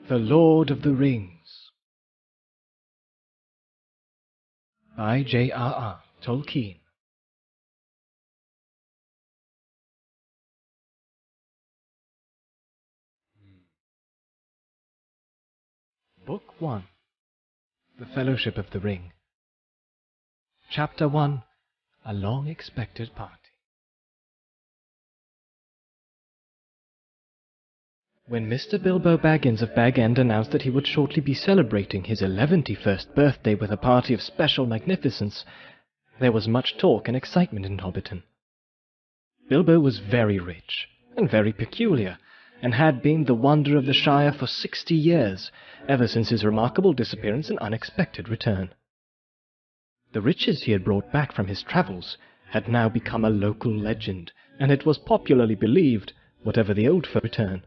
The Lord of the Rings by J.R.R. Tolkien. Book 1. The Fellowship of the Ring. Chapter 1. A Long-Expected Party. When Mr. Bilbo Baggins of Bag End announced that he would shortly be celebrating his 111st birthday with a party of special magnificence, there was much talk and excitement in Hobbiton. Bilbo was very rich and very peculiar, and had been the wonder of the Shire for 60 years, ever since his remarkable disappearance and unexpected return. The riches he had brought back from his travels had now become a local legend, and it was popularly believed, whatever the old folk return.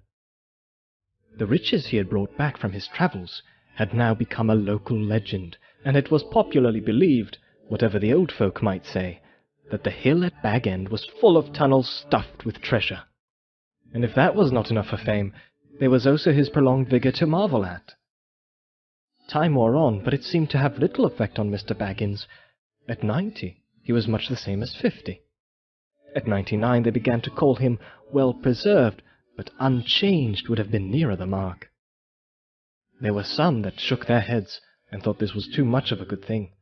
The riches he had brought back from his travels had now become a local legend, and it was popularly believed, whatever the old folk might say, that the hill at Bag End was full of tunnels stuffed with treasure. And if that was not enough for fame, there was also his prolonged vigour to marvel at. Time wore on, but it seemed to have little effect on Mr. Baggins. At 90, he was much the same as 50. At 99, they began to call him well-preserved, but unchanged would have been nearer the mark. There were some that shook their heads and thought this was too much of a good thing.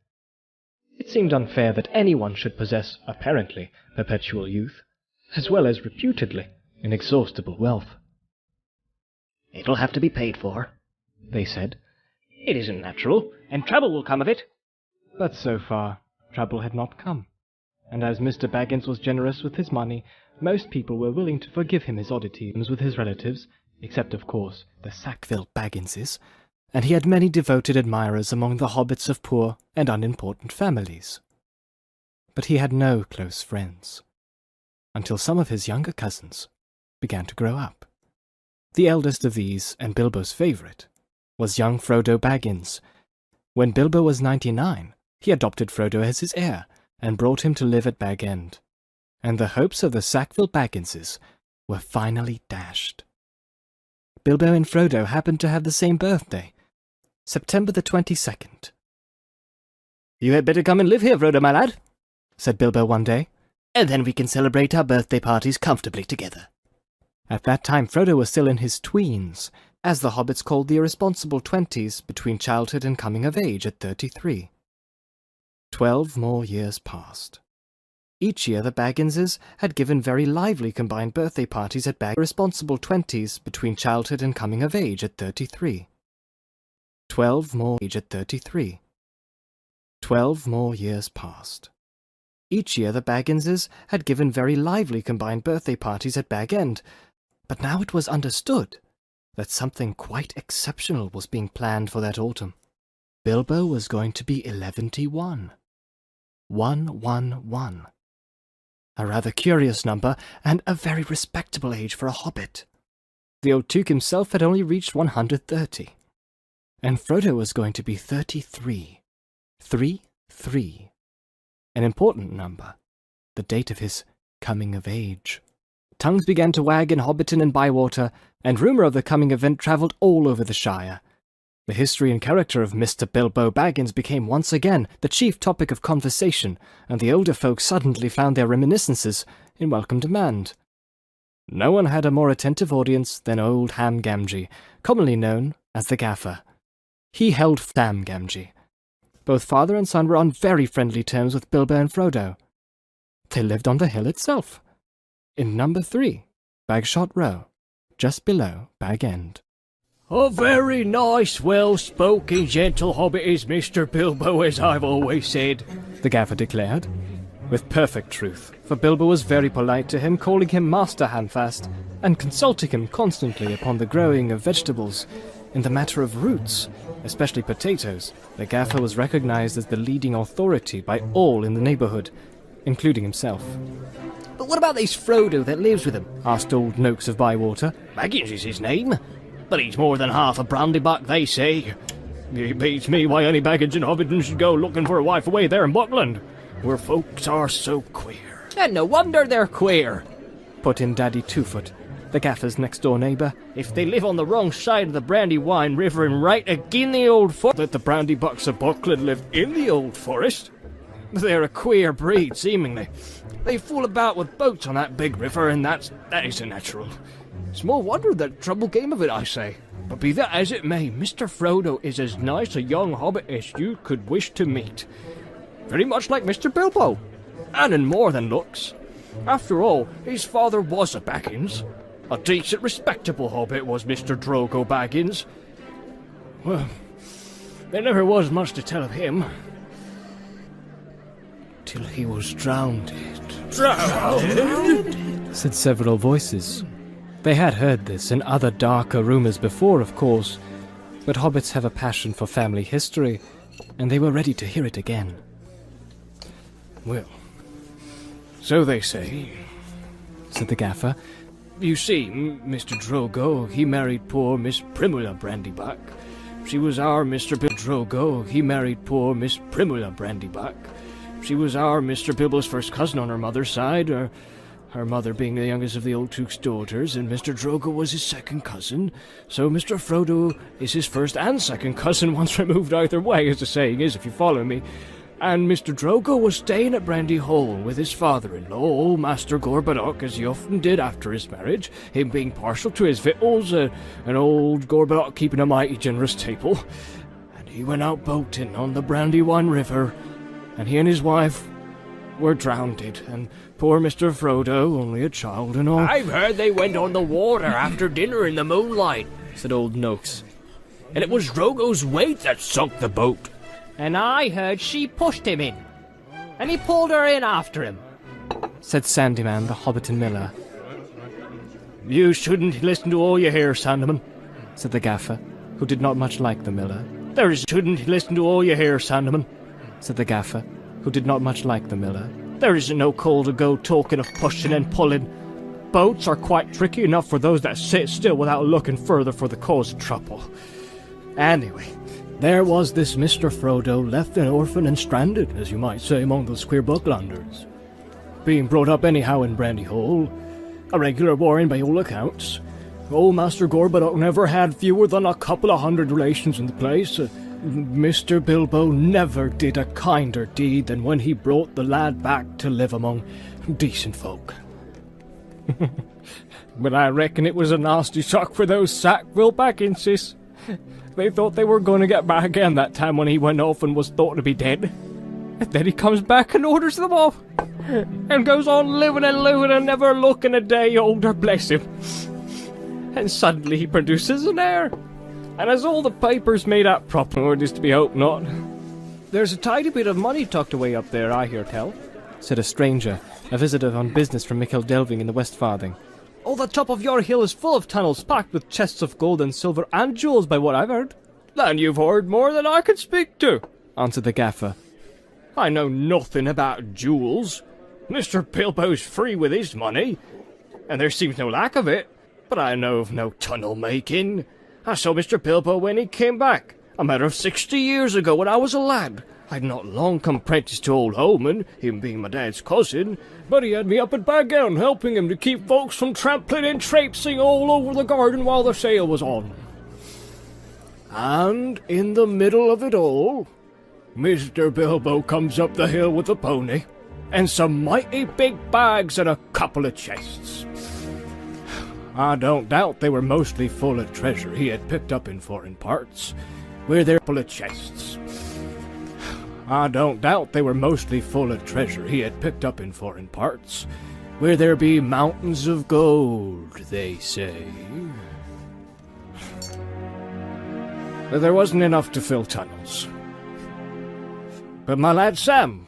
It seemed unfair that anyone should possess, apparently, perpetual youth, as well as reputedly inexhaustible wealth. "It'll have to be paid for," they said. "It isn't natural, and trouble will come of it." But so far, trouble had not come, and as Mr. Baggins was generous with his money, most people were willing to forgive him his oddities with his relatives, except, of course, the Sackville Bagginses, and he had many devoted admirers among the hobbits of poor and unimportant families. But he had no close friends, until some of his younger cousins began to grow up. The eldest of these, and Bilbo's favourite, was young Frodo Baggins. When Bilbo was 99, he adopted Frodo as his heir, and brought him to live at Bag End, and the hopes of the Sackville Bagginses were finally dashed. Bilbo and Frodo happened to have the same birthday, September the 22nd. "You had better come and live here, Frodo, my lad," said Bilbo one day, "and then we can celebrate our birthday parties comfortably together." At that time Frodo was still in his tweens, as the hobbits called the irresponsible 20s between childhood and coming of age at 33. 12 more years passed. Each year the Bagginses had given very lively combined birthday parties at irresponsible 20s between childhood and coming of age at 33. 12 more age at 33. 12 more years passed. Each year the Bagginses had given very lively combined birthday parties at Bag End, but now it was understood that something quite exceptional was being planned for that autumn. Bilbo was going to be 111. 111. A rather curious number, and a very respectable age for a hobbit. The old Duke himself had only reached 130. And Frodo was going to be 33. 3-3. An important number, the date of his coming of age. Tongues began to wag in Hobbiton and Bywater, and rumour of the coming event travelled all over the Shire. The history and character of Mr. Bilbo Baggins became once again the chief topic of conversation, and the older folk suddenly found their reminiscences in welcome demand. No one had a more attentive audience than old Ham Gamgee, commonly known as the Gaffer. He held Sam Gamgee. Both father and son were on very friendly terms with Bilbo and Frodo. They lived on the hill itself, in number 3, Bagshot Row, just below Bag End. "A very nice, well-spoken, gentle hobbit is Mr. Bilbo, as I've always said," the Gaffer declared, with perfect truth, for Bilbo was very polite to him, calling him Master Handfast, and consulting him constantly upon the growing of vegetables. In the matter of roots, especially potatoes, the Gaffer was recognized as the leading authority by all in the neighbourhood, including himself. "But what about this Frodo that lives with him?" asked old Noakes of Bywater. "Baggins is his name, but he's more than half a brandybuck, they say. It beats me why any Baggins in Hobbiton should go looking for a wife away there in Buckland, where folks are so queer." "And no wonder they're queer," put in Daddy Twofoot. the Gaffer's next-door neighbour. "If they live on the wrong side of the Brandywine River and right agin the old forest, that the Brandybucks of Buckland live in the old forest. They're a queer breed, seemingly. They fool about with boats on that big river, and that isn't natural. Small wonder that trouble came of it, I say. But be that as it may, Mr. Frodo is as nice a young hobbit as you could wish to meet. Very much like Mr. Bilbo, and in more than looks. After all, his father was a Baggins. A decent, respectable hobbit was Mr. Drogo Baggins. Well, there never was much to tell of him. Till he was drowned. Drowned? Said several voices. They had heard this and other darker rumours before, of course, but hobbits have a passion for family history, and they were ready to hear it again. Well, so they say, said the Gaffer. You see, Mr. Drogo, he married poor Miss Primula Brandybuck. She was our Mr. Drogo, he married poor Miss Primula Brandybuck. She was our Mr. Bilbo's first cousin on her mother's side, her mother being the youngest of the old Duke's daughters, and Mr. Drogo was his second cousin, so Mr. Frodo is his first and second cousin once removed either way, as the saying is, if you follow me. And Mr. Drogo was staying at Brandy Hall with his father-in-law, old Master Gorboduc, as he often did after his marriage, him being partial to his victuals, and old Gorboduc keeping a mighty generous table. And he went out boating on the Brandywine River, and he and his wife were drowned, and poor Mr. Frodo, only a child and all. I've heard they went on the water after dinner in the moonlight, said old Noakes. And it was Drogo's weight that sunk the boat. And I heard she pushed him in, and he pulled her in after him, said Sandyman, the Hobbiton miller. You shouldn't listen to all you hear, Sandyman, said the Gaffer, who did not much like the miller. Shouldn't listen to all you hear, Sandyman, said the Gaffer, who did not much like the miller. There isn't no call to go talking of pushing and pulling. Boats are quite tricky enough for those that sit still without looking further for the cause of trouble. Anyway, there was this Mr. Frodo left an orphan and stranded, as you might say, among those queer Bucklanders. Being brought up anyhow in Brandy Hall, a regular warren by all accounts. Old Master Gorboduc never had fewer than a couple of hundred relations in the place. Mr. Bilbo never did a kinder deed than when he brought the lad back to live among decent folk. But I reckon it was a nasty shock for those Sackville Bagginses. They thought they were going to get back again that time when he went off and was thought to be dead. And then he comes back and orders them off, and goes on living and never looking a day older, bless him. And suddenly he produces an heir, and has all the papers made up proper, or it is to be hoped not. There's a tidy bit of money tucked away up there, I hear tell, said a stranger, a visitor on business from Michael Delving in the West Farthing. Oh, the top of your hill is full of tunnels packed with chests of gold and silver and jewels, by what I've heard. Then you've heard more than I can speak to, answered the Gaffer. I know nothing about jewels. Mr. Bilbo's free with his money, and there seems no lack of it, but I know of no tunnel making. I saw Mr. Bilbo when he came back, a matter of 60 years ago when I was a lad. I'd not long come prentice to old Holman, him being my dad's cousin, but he had me up at Baggown helping him to keep folks from trampling and traipsing all over the garden while the sale was on. And in the middle of it all, Mr. Bilbo comes up the hill with a pony, and some mighty big bags and a couple of chests. I don't doubt they were mostly full of treasure he had picked up in foreign parts, where they're full of chests. I don't doubt they were mostly full of treasure he had picked up in foreign parts, where there be mountains of gold, they say. But there wasn't enough to fill tunnels. But my lad Sam,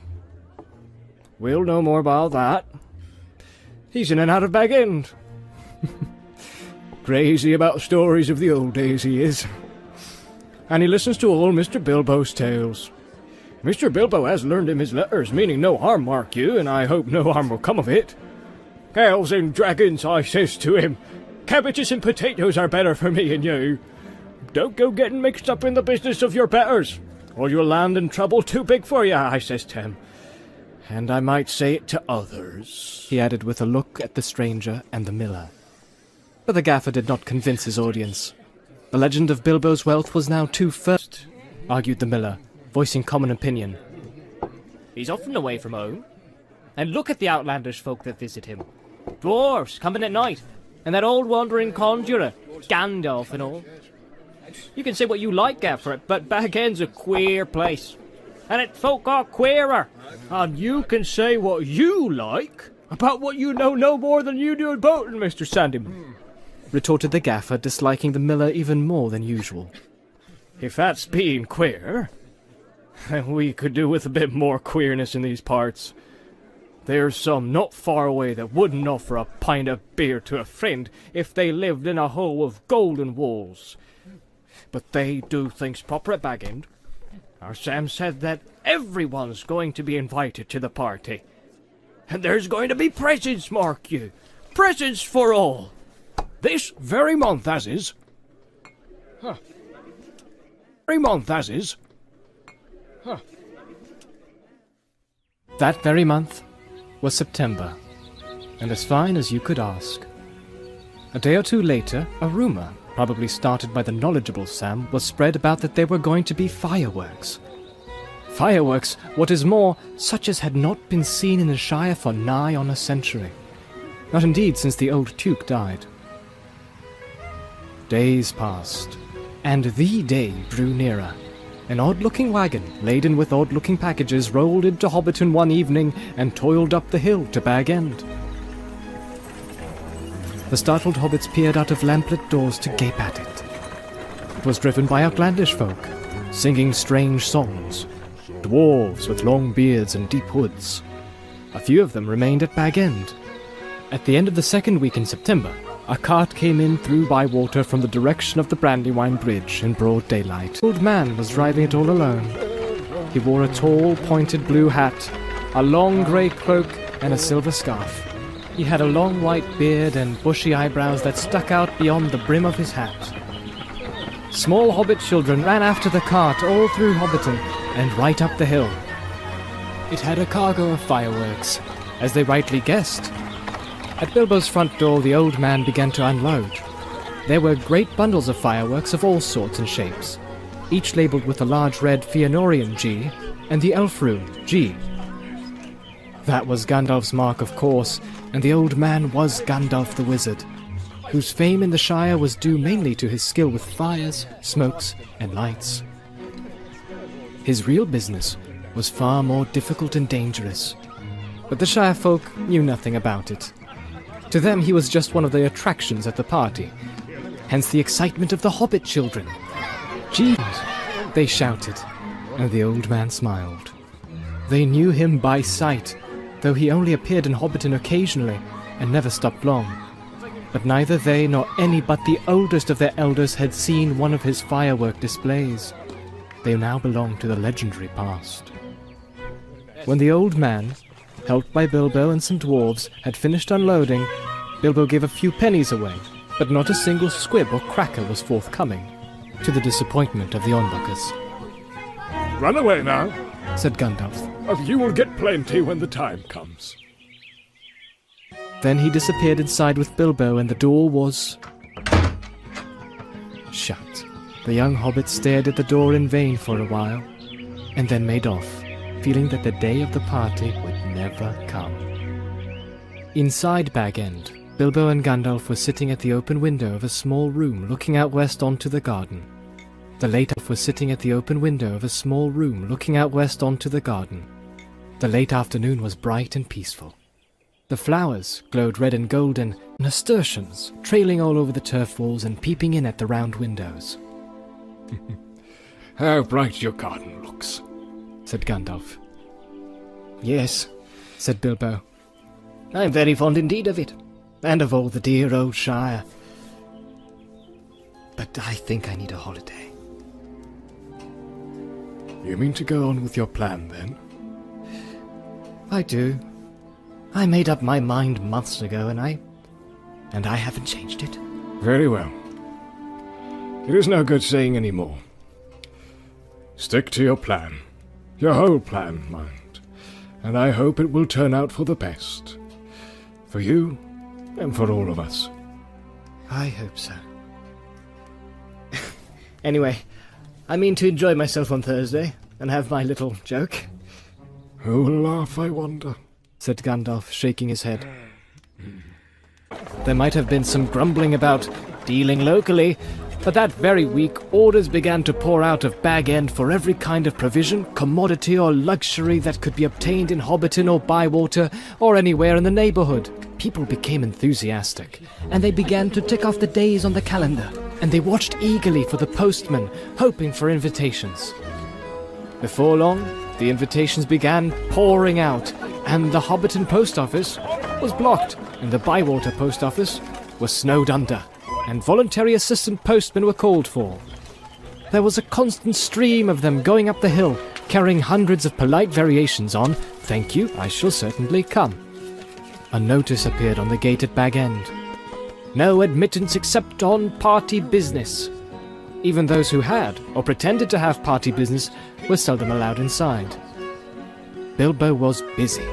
we'll know more about that. He's in and out of Bag End. Crazy about stories of the old days, he is. And he listens to all Mr. Bilbo's tales. Mr. Bilbo has learned him his letters, meaning no harm, mark you, and I hope no harm will come of it. Elves and dragons, I says to him, cabbages and potatoes are better for me and you. Don't go getting mixed up in the business of your betters, or you'll land in trouble too big for you, I says to him. And I might say it to others, he added with a look at the stranger and the miller. But the gaffer did not convince his audience. The legend of Bilbo's wealth was now too first, argued the miller, voicing common opinion. He's often away from home. And look at the outlandish folk that visit him. Dwarves coming at night, and that old wandering conjurer, Gandalf and all. You can say what you like, Gaffer, but Bag End's a queer place. And its folk are queerer. And you can say what you like about what you know no more than you do about it, Mr. Sandyman, retorted the gaffer, disliking the miller even more than usual. If that's being queer, then we could do with a bit more queerness in these parts. There's some not far away that wouldn't offer a pint of beer to a friend if they lived in a hole with golden walls. But they do things proper at Bag End. Our Sam said that everyone's going to be invited to the party. And there's going to be presents, mark you. Presents for all. This very month, as is. Very month, as is. That very month was September, and as fine as you could ask. A day or two later, a rumor, probably started by the knowledgeable Sam, was spread about that there were going to be fireworks. Fireworks, what is more, such as had not been seen in the Shire for nigh on a century. Not indeed since the old Duke died. Days passed, and the day drew nearer. An odd-looking wagon, laden with odd-looking packages, rolled into Hobbiton one evening and toiled up the hill to Bag End. The startled hobbits peered out of lamplit doors to gape at it. It was driven by outlandish folk, singing strange songs, dwarves with long beards and deep hoods. A few of them remained at Bag End. At the end of the second week in September, a cart came in through Bywater from the direction of the Brandywine Bridge in broad daylight. The old man was driving it all alone. He wore a tall, pointed blue hat, a long grey cloak, and a silver scarf. He had a long white beard and bushy eyebrows that stuck out beyond the brim of his hat. Small hobbit children ran after the cart all through Hobbiton and right up the hill. It had a cargo of fireworks, as they rightly guessed. At Bilbo's front door, the old man began to unload. There were great bundles of fireworks of all sorts and shapes, each labelled with a large red Fëanorian G and the elf rune G. That was Gandalf's mark, of course, and the old man was Gandalf the Wizard, whose fame in the Shire was due mainly to his skill with fires, smokes, and lights. His real business was far more difficult and dangerous, but the Shire folk knew nothing about it. To them he was just one of the attractions at the party, hence the excitement of the hobbit children. "Jeeves!" they shouted, and the old man smiled. They knew him by sight, though he only appeared in Hobbiton occasionally and never stopped long. But neither they nor any but the oldest of their elders had seen one of his firework displays. They now belonged to the legendary past. When the old man, helped by Bilbo and some dwarves, had finished unloading, Bilbo gave a few pennies away, but not a single squib or cracker was forthcoming, to the disappointment of the onlookers. "Run away now, said Gandalf. You will get plenty when the time comes." Then he disappeared inside with Bilbo, and the door was shut. The young hobbit stared at the door in vain for a while, and then made off, feeling that the day of the party would never come. Inside Bag End, Bilbo and Gandalf were sitting at the open window of a small room looking out west onto the garden. The late afternoon was bright and peaceful. The flowers glowed red and golden, nasturtiums trailing all over the turf walls and peeping in at the round windows. "How bright your garden looks," said Gandalf. "Yes," said Bilbo. "I'm very fond indeed of it, and of all the dear old Shire. But I think I need a holiday." "You mean to go on with your plan, then?" "I do. I made up my mind months ago, and I haven't changed it." "Very well. It is no good saying any more. Stick to your plan. Your whole plan, mind. And I hope it will turn out for the best. For you, and for all of us." I hope so. Anyway, I mean to enjoy myself on Thursday and have my little joke, Who will laugh, I wonder? said Gandalf, shaking his head. There might have been some grumbling about dealing locally, but that very week orders began to pour out of Bag End for every kind of provision, commodity or luxury that could be obtained in Hobbiton or Bywater or anywhere in the neighbourhood. People became enthusiastic, and they began to tick off the days on the calendar, and they watched eagerly for the postman, hoping for invitations. Before long, the invitations began pouring out, and the Hobbiton post office was blocked, and the Bywater post office was snowed under, and voluntary assistant postmen were called for. There was a constant stream of them going up the hill, carrying hundreds of polite variations on, "Thank you, I shall certainly come." A notice appeared on the gate at Bag End. No admittance except on party business. Even those who had, or pretended to have party business, were seldom allowed inside. Bilbo was busy,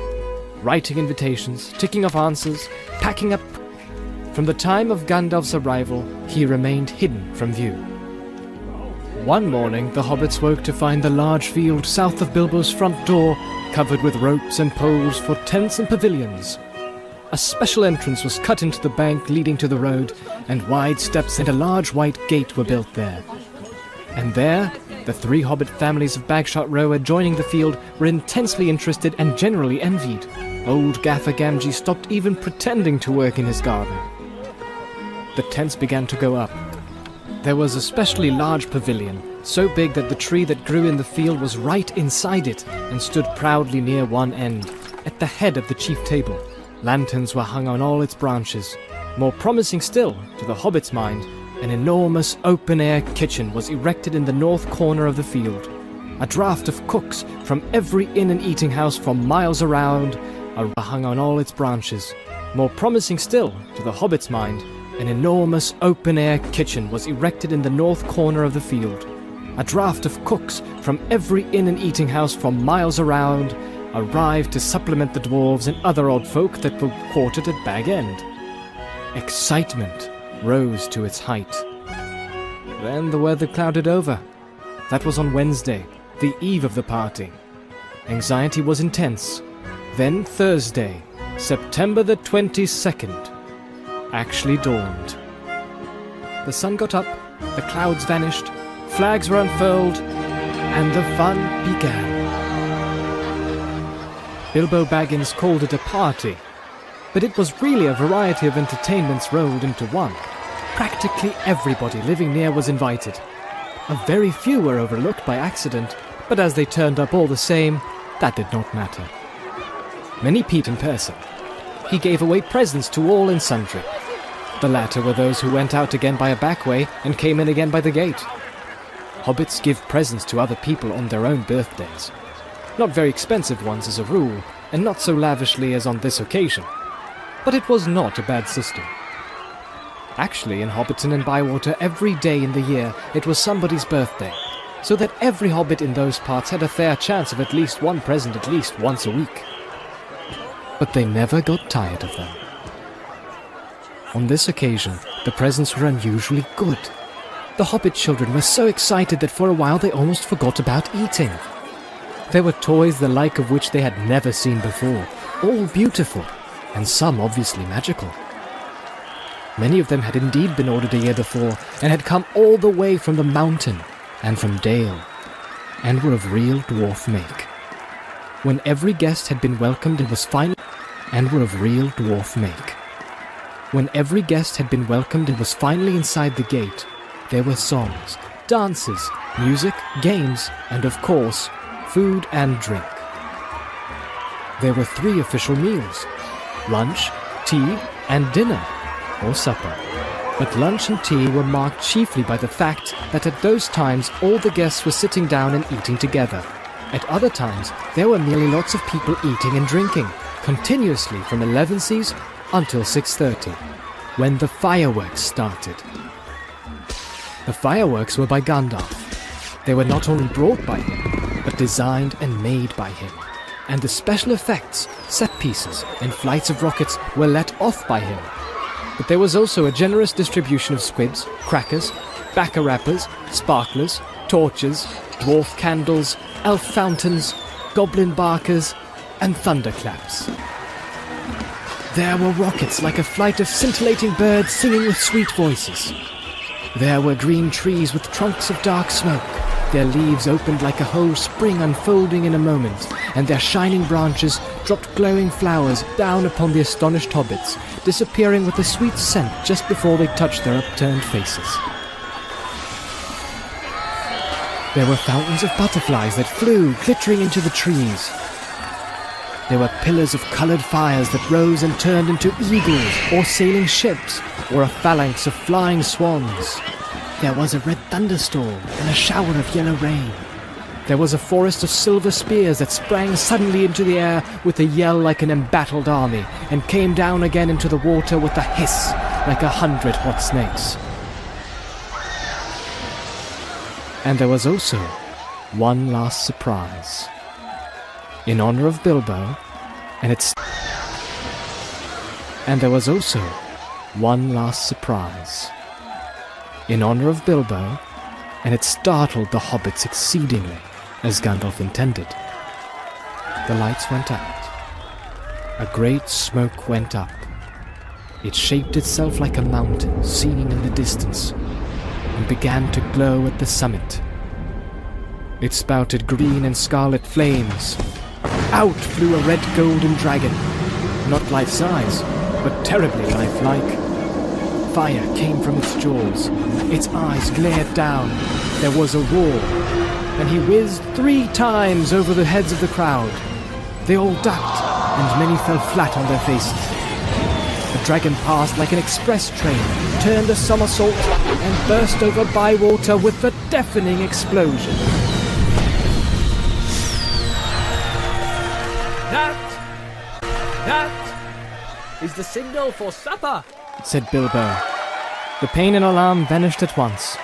writing invitations, ticking off answers, packing up. From the time of Gandalf's arrival, he remained hidden from view. One morning, the hobbits woke to find the large field south of Bilbo's front door covered with ropes and poles for tents and pavilions. A special entrance was cut into the bank leading to the road, and wide steps and a large white gate were built there. And there, the three hobbit families of Bagshot Row adjoining the field were intensely interested and generally envied. Old Gaffer Gamgee stopped even pretending to work in his garden. The tents began to go up. There was a specially large pavilion, so big that the tree that grew in the field was right inside it and stood proudly near one end, at the head of the chief table. Lanterns were hung on all its branches. More promising still, to the hobbit's mind, an enormous open-air kitchen was erected in the north corner of the field. A draft of cooks from every inn and eating house for miles around are hung on all its branches. More promising still, to the hobbit's mind, an enormous open-air kitchen was erected in the north corner of the field. A draft of cooks from every inn and eating house for miles around arrived to supplement the dwarves and other odd folk that were quartered at Bag End. Excitement rose to its height. Then the weather clouded over. That was on Wednesday, the eve of the party. Anxiety was intense. Then Thursday, September the 22nd, actually dawned. The sun got up, the clouds vanished, flags were unfurled, and the fun began. Bilbo Baggins called it a party, but it was really a variety of entertainments rolled into one. Practically everybody living near was invited. A very few were overlooked by accident, but as they turned up all the same, that did not matter. Many peeped in person. He gave away presents to all and sundry. The latter were those who went out again by a back way and came in again by the gate. Hobbits give presents to other people on their own birthdays. Not very expensive ones as a rule, and not so lavishly as on this occasion. But it was not a bad system. Actually, in Hobbiton and Bywater, every day in the year it was somebody's birthday, so that every hobbit in those parts had a fair chance of at least one present at least once a week. But they never got tired of them. On this occasion, the presents were unusually good. The hobbit children were so excited that for a while they almost forgot about eating. There were toys the like of which they had never seen before, all beautiful, and some obviously magical. Many of them had indeed been ordered a year before, and had come all the way from the mountain and from Dale, and were of real dwarf make. When every guest had been welcomed and was finally inside the gate, there were songs, dances, music, games, and of course, food and drink. There were 3 official meals: lunch, tea, and dinner, or supper. But lunch and tea were marked chiefly by the fact that at those times all the guests were sitting down and eating together. At other times, there were merely lots of people eating and drinking, continuously from 11 until 6:30, when the fireworks started. The fireworks were by Gandalf. They were not only brought by him, but designed and made by him. And the special effects, set pieces, and flights of rockets were let off by him. But there was also a generous distribution of squibs, crackers, bacca wrappers, sparklers, torches, dwarf candles, elf fountains, goblin barkers, and thunderclaps. There were rockets like a flight of scintillating birds singing with sweet voices. There were green trees with trunks of dark smoke. Their leaves opened like a whole spring unfolding in a moment, and their shining branches dropped glowing flowers down upon the astonished hobbits, disappearing with a sweet scent just before they touched their upturned faces. There were fountains of butterflies that flew, glittering into the trees. There were pillars of coloured fires that rose and turned into eagles, or sailing ships, or a phalanx of flying swans. There was a red thunderstorm and a shower of yellow rain. There was a forest of silver spears that sprang suddenly into the air with a yell like an embattled army, and came down again into the water with a hiss like 100 hot snakes. And there was also one last surprise. In honor of Bilbo, And there was also one last surprise. In honor of Bilbo, and it startled the hobbits exceedingly, as Gandalf intended. The lights went out. A great smoke went up. It shaped itself like a mountain seen in the distance, and began to glow at the summit. It spouted green and scarlet flames. Out flew a red golden dragon, not life-size, but terribly lifelike. Fire came from its jaws. Its eyes glared down. There was a roar, and he whizzed 3 times over the heads of the crowd. They all ducked, and many fell flat on their faces. The dragon passed like an express train, turned a somersault, and burst over Bywater with a deafening explosion. That is the signal for supper, said Bilbo. The pain and alarm vanished at once,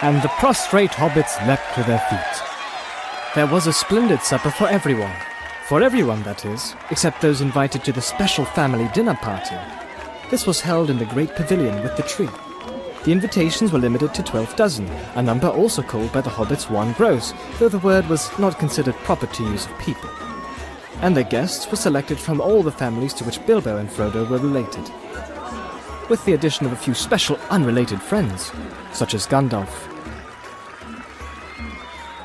and the prostrate hobbits leapt to their feet. There was a splendid supper for everyone, that is, except those invited to the special family dinner party. This was held in the great pavilion with the tree. The invitations were limited to 12 dozen, a number also called by the hobbits 1 gross, though the word was not considered proper to use of people. And the guests were selected from all the families to which Bilbo and Frodo were related, with the addition of a few special unrelated friends, such as Gandalf.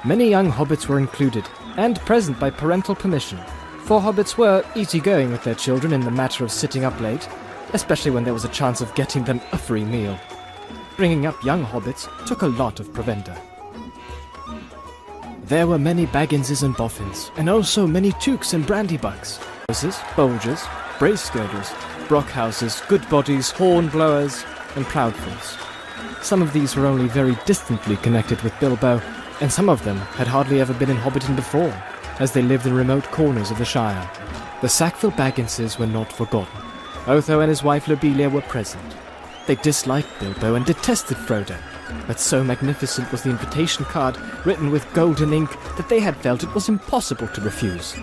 Many young hobbits were included, and present by parental permission, for hobbits were easygoing with their children in the matter of sitting up late, especially when there was a chance of getting them a free meal. Bringing up young hobbits took a lot of provender. There were many Bagginses and Boffins, and also many Tooks and Brandybucks, Bolgers, Bracegirders, Brockhouses, Goodbodies, Hornblowers, and Proudfuls. Some of these were only very distantly connected with Bilbo, and some of them had hardly ever been in Hobbiton before, as they lived in remote corners of the Shire. The Sackville Bagginses were not forgotten. Otho and his wife Lobelia were present. They disliked Bilbo and detested Frodo, but so magnificent was the invitation card, written with golden ink, that they had felt it was impossible to refuse.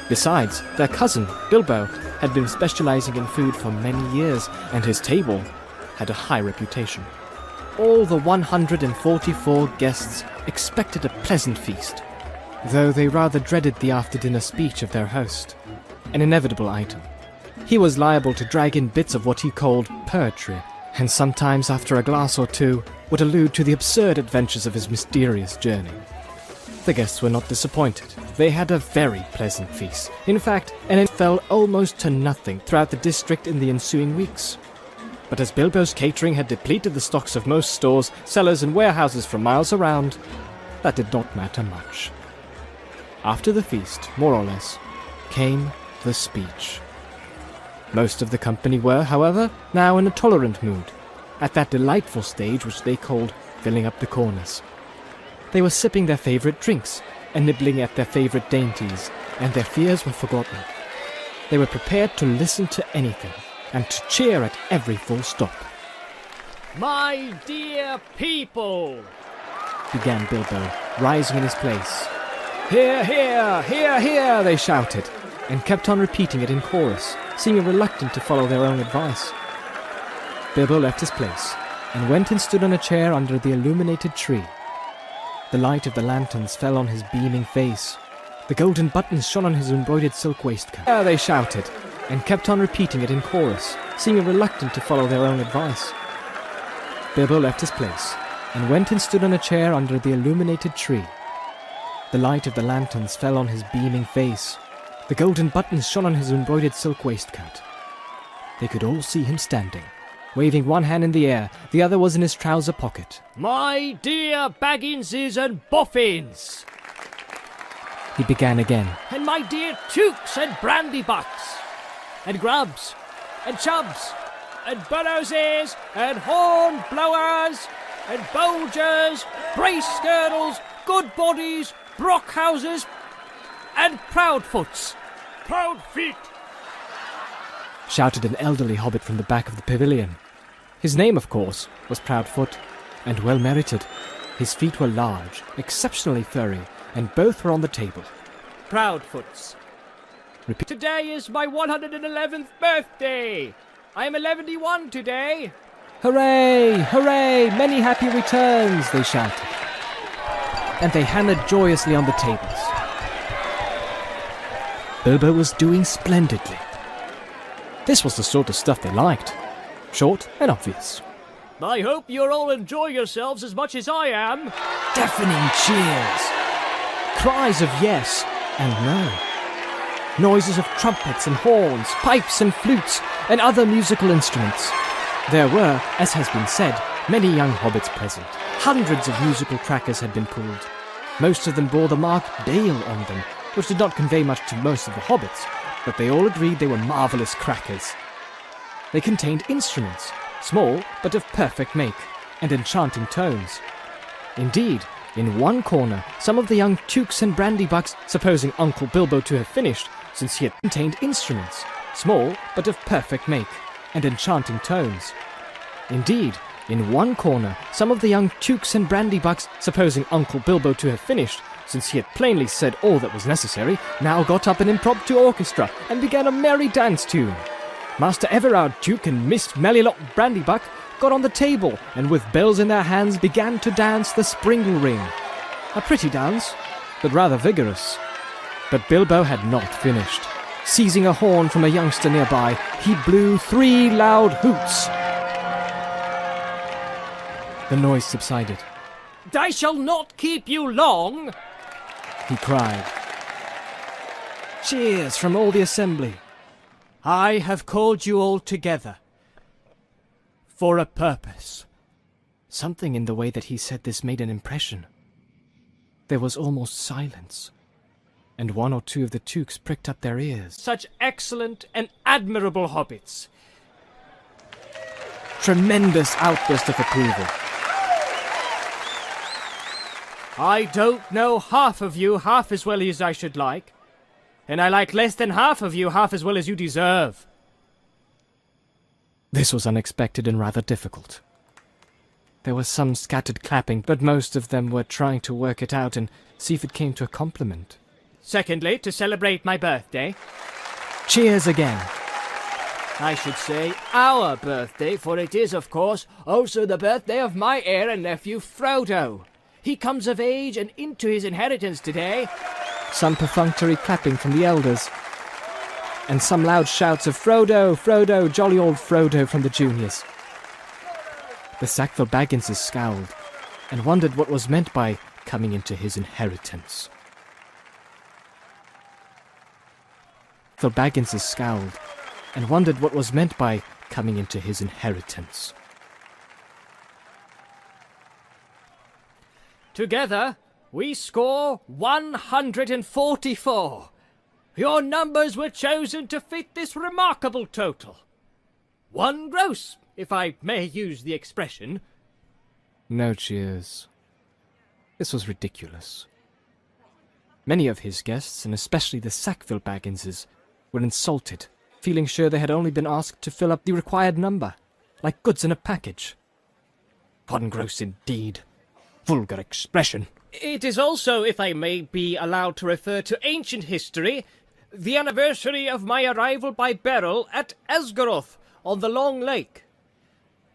Besides, their cousin, Bilbo, had been specializing in food for many years, and his table had a high reputation. All the 144 guests expected a pleasant feast, though they rather dreaded the after-dinner speech of their host, an inevitable item. He was liable to drag in bits of what he called poetry, and sometimes after a glass or two would allude to the absurd adventures of his mysterious journey. The guests were not disappointed. They had a very pleasant feast. In fact, and it fell almost to nothing throughout the district in the ensuing weeks. But as Bilbo's catering had depleted the stocks of most stores, cellars, and warehouses for miles around, that did not matter much. After the feast, more or less, came the speech. Most of the company were, however, now in a tolerant mood, at that delightful stage which they called filling up the corners. They were sipping their favourite drinks and nibbling at their favourite dainties, and their fears were forgotten. They were prepared to listen to anything, and to cheer at every full stop. my dear people, began Bilbo, rising in his place. Hear, hear, hear, hear, they shouted, and kept on repeating it in chorus, seeming reluctant to follow their own advice. Bilbo left his place and went and stood on a chair under the illuminated tree. The light of the lanterns fell on his beaming face. The golden buttons shone on his embroidered silk waistcoat. "Ah," they shouted, and kept on repeating it in chorus, seeming reluctant to follow their own advice. Bilbo left his place and went and stood on a chair under the illuminated tree. The light of the lanterns fell on his beaming face. The golden buttons shone on his embroidered silk waistcoat. They could all see him standing, waving one hand in the air, the other was in his trouser pocket. My dear Bagginses and Boffins, He began again. and my dear Tooks and Brandybucks, and Grubs, and Chubs, and Burrowses, and Hornblowers, and Bolgers, Brace Girdles, Good Bodies, Brockhouses, and Proudfoots. Proud feet! Shouted an elderly hobbit from the back of the pavilion. His name, of course, was Proudfoot, and well merited. His feet were large, exceptionally furry, and both were on the table. Proudfoots. Repeat. Today is my 111th birthday. I am 11 today. Hooray! Hooray! Many happy returns! They shouted. And they hammered joyously on the tables. Bilbo was doing splendidly. This was the sort of stuff they liked. Short and obvious. I hope you're all enjoying yourselves as much as I am. Deafening cheers. Cries of yes and no. Noises of trumpets and horns, pipes and flutes, and other musical instruments. There were, as has been said, many young hobbits present. Hundreds of musical crackers had been pulled. Most of them bore the mark Dale on them, which did not convey much to most of the hobbits, but they all agreed they were marvellous crackers. They contained instruments, small but of perfect make, and enchanting tones. Indeed, in one corner, some of the young Tooks and Brandybucks, supposing Uncle Bilbo to have finished, since he had contained instruments, small but of perfect make, and enchanting tones. Indeed, in one corner, some of the young Tooks and Brandybucks, supposing Uncle Bilbo to have finished, since he had plainly said all that was necessary, now got up an impromptu orchestra and began a merry dance tune. Master Everard Took and Miss Melilot Brandybuck got on the table and with bells in their hands began to dance the Springle Ring. A pretty dance, but rather vigorous. But Bilbo had not finished. Seizing a horn from a youngster nearby, he blew 3 loud hoots. The noise subsided. I shall not keep you long. He cried. Cheers from all the assembly. I have called you all together for a purpose. Something in the way that he said this made an impression. There was almost silence, and 1 or 2 of the Tooks pricked up their ears. Such excellent and admirable hobbits. Tremendous outburst of approval. I don't know half of you half as well as I should like, and I like less than half of you half as well as you deserve. This was unexpected and rather difficult. There was some scattered clapping, but most of them were trying to work it out and see if it came to a compliment. Secondly, to celebrate my birthday. Cheers again. I should say our birthday, for it is, of course, also the birthday of my heir and nephew Frodo. He comes of age and into his inheritance today. Some perfunctory clapping from the elders, and some loud shouts of Frodo, Frodo, jolly old Frodo from the juniors. The Sackville Bagginses scowled, and wondered what was meant by coming into his inheritance. The Bagginses scowled, and wondered what was meant by coming into his inheritance. Together, we score 144. Your numbers were chosen to fit this remarkable total. 1 gross, if I may use the expression. No cheers. This was ridiculous. Many of his guests, and especially the Sackville Bagginses, were insulted, feeling sure they had only been asked to fill up the required number, like goods in a package. 1 gross indeed. Vulgar expression. It is also, if I may be allowed to refer to ancient history, the anniversary of my arrival by Beryl at Esgaroth on the Long Lake.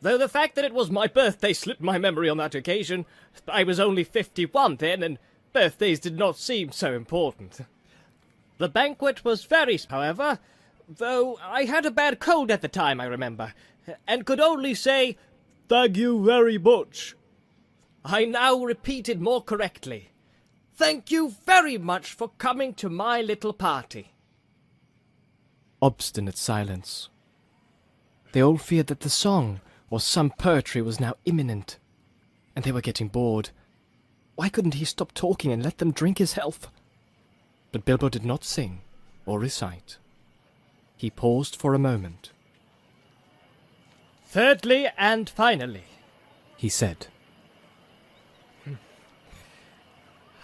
Though the fact that it was my birthday slipped my memory on that occasion. I was only 51 then, and birthdays did not seem so important. The banquet was very, however, though I had a bad cold at the time, I remember, and could only say, "Thank you very much." I now repeated more correctly, "Thank you very much for coming to my little party." Obstinate silence. They all feared that the song or some poetry was now imminent, and they were getting bored. Why couldn't he stop talking and let them drink his health? But Bilbo did not sing or recite. He paused for a moment. "Thirdly and finally," he said,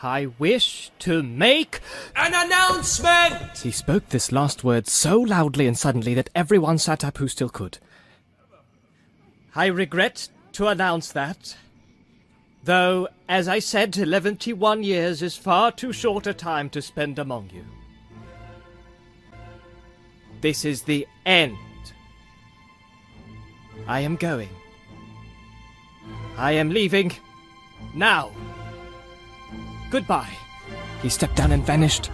"I wish to make an announcement!" He spoke this last word so loudly and suddenly that everyone sat up who still could. "I regret to announce that, though, as I said, 11 years is far too short a time to spend among you. This is the end. I am going. I am leaving now. Goodbye." He stepped down and vanished.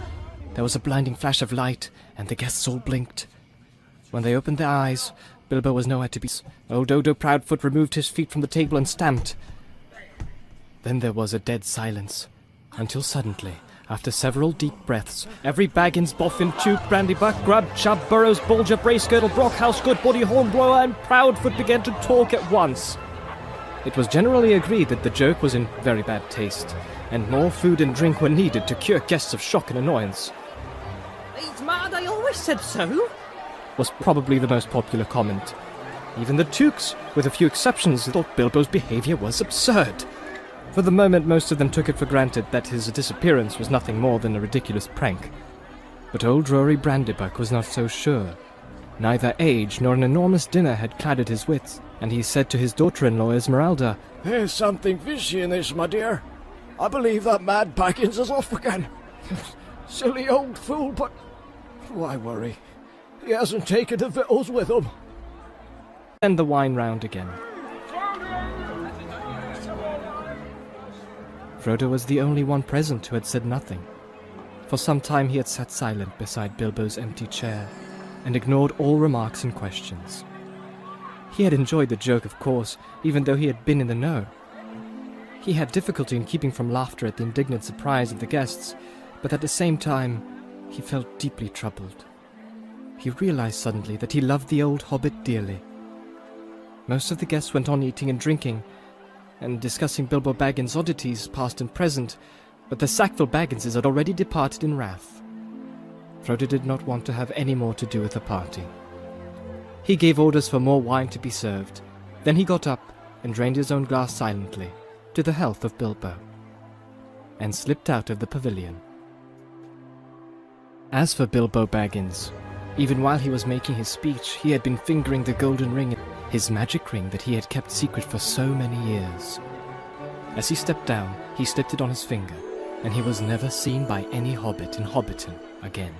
There was a blinding flash of light, and the guests all blinked. When they opened their eyes, Bilbo was nowhere to be seen. Old Odo Proudfoot removed his feet from the table and stamped. Then there was a dead silence, until suddenly, after several deep breaths, every Baggins, Boffin, Tuke, Brandybuck, Grubb, Chubb, Burrows, Bolger, Bracegirdle, Brockhouse, Goodbody, Hornblower, and Proudfoot began to talk at once. It was generally agreed that the joke was in very bad taste, and more food and drink were needed to cure guests of shock and annoyance. "He's mad, I always said so," was probably the most popular comment. Even the Tukes, with a few exceptions, thought Bilbo's behavior was absurd. For the moment, most of them took it for granted that his disappearance was nothing more than a ridiculous prank. But old Rory Brandybuck was not so sure. Neither age nor an enormous dinner had clouded his wits, and he said to his daughter-in-law Esmeralda, There's something fishy in this, my dear. I believe that mad Baggins is off again. Silly old fool, but why worry? He hasn't taken the victuals with him. and the wine round again. Frodo was the only one present who had said nothing. For some time he had sat silent beside Bilbo's empty chair, and ignored all remarks and questions. He had enjoyed the joke, of course, even though he had been in the know. He had difficulty in keeping from laughter at the indignant surprise of the guests, but at the same time, he felt deeply troubled. He realized suddenly that he loved the old hobbit dearly. Most of the guests went on eating and drinking, and discussing Bilbo Baggins' oddities, past and present, but the Sackville Bagginses had already departed in wrath. Frodo did not want to have any more to do with the party. He gave orders for more wine to be served. Then he got up and drained his own glass silently, to the health of Bilbo, and slipped out of the pavilion. As for Bilbo Baggins, even while he was making his speech, he had been fingering the golden ring, his magic ring that he had kept secret for so many years. As he stepped down, he slipped it on his finger, and he was never seen by any hobbit in Hobbiton again.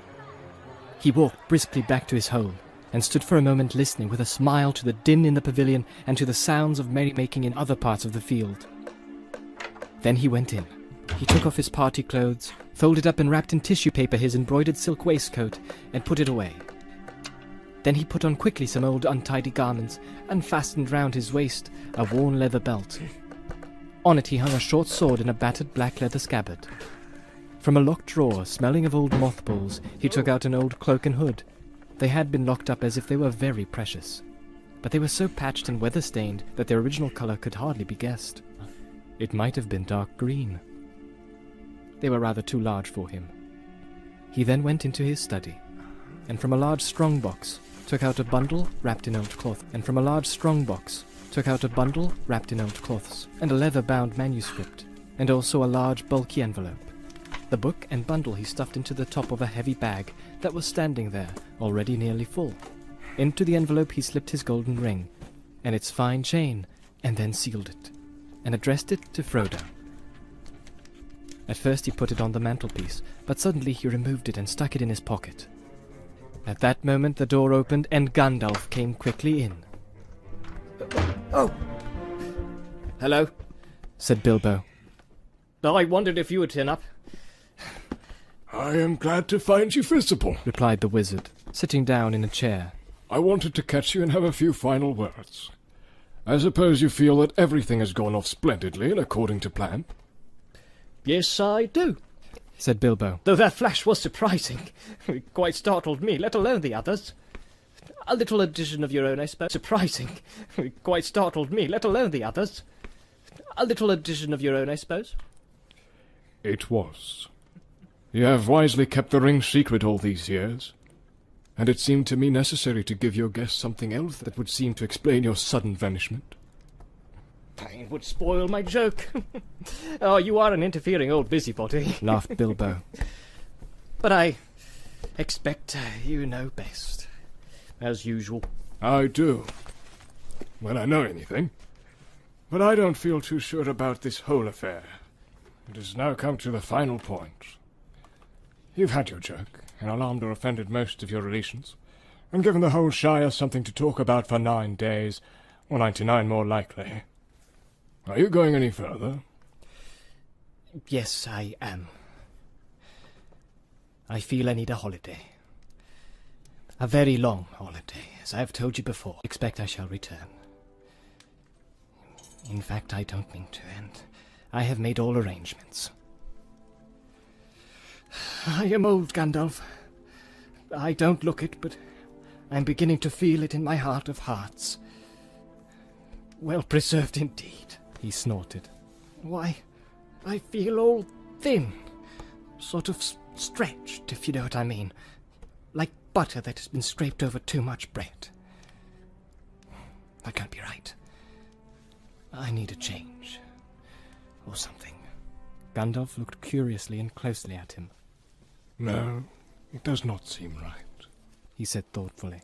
He walked briskly back to his home, and stood for a moment listening with a smile to the din in the pavilion and to the sounds of merrymaking in other parts of the field. Then he went in. He took off his party clothes, folded up and wrapped in tissue paper his embroidered silk waistcoat, and put it away. Then he put on quickly some old untidy garments, and fastened round his waist a worn leather belt. On it he hung a short sword in a battered black leather scabbard. From a locked drawer, smelling of old mothballs, he took out an old cloak and hood. They had been locked up as if they were very precious, but they were so patched and weather-stained that their original color could hardly be guessed. It might have been dark green. They were rather too large for him. He then went into his study, and from a large strong-box took out a bundle wrapped in old cloth, and a leather-bound manuscript, and also a large bulky envelope. The book and bundle he stuffed into the top of a heavy bag that was standing there, already nearly full. Into the envelope he slipped his golden ring, and its fine chain, and then sealed it, and addressed it to Frodo. At first he put it on the mantelpiece, but suddenly he removed it and stuck it in his pocket. At that moment the door opened, and Gandalf came quickly in. Oh, Hello? said Bilbo. I wondered if you would turn up. I am glad to find you visible. Replied the wizard, sitting down in a chair. I wanted to catch you and have a few final words. I suppose you feel that everything has gone off splendidly and according to plan? Yes, I do. Said Bilbo. Though that flash was surprising. It quite startled me, let alone the others. A little addition of your own, I suppose. Surprising. It quite startled me, let alone the others. A little addition of your own, I suppose. It was. You have wisely kept the ring secret all these years, and it seemed to me necessary to give your guests something else that would seem to explain your sudden vanishment. It would spoil my joke. Oh, you are an interfering old busybody. Laughed Bilbo. But I expect you know best. As usual. I do. When I know anything. But I don't feel too sure about this whole affair. It has now come to the final point. You've had your joke, and alarmed or offended most of your relations, and given the whole Shire something to talk about for 9 days, or 99 more likely. Are you going any further? Yes, I am. I feel I need a holiday. A very long holiday, as I have told you before. Expect I shall return. In fact, I don't mean to, and I have made all arrangements. I am old, Gandalf. I don't look it, but I'm beginning to feel it in my heart of hearts. Well preserved indeed, he snorted. Why, I feel all thin, sort of stretched, if you know what I mean, like butter that has been scraped over too much bread. That can't be right. I need a change, or something. Gandalf looked curiously and closely at him. No, it does not seem right. He said thoughtfully.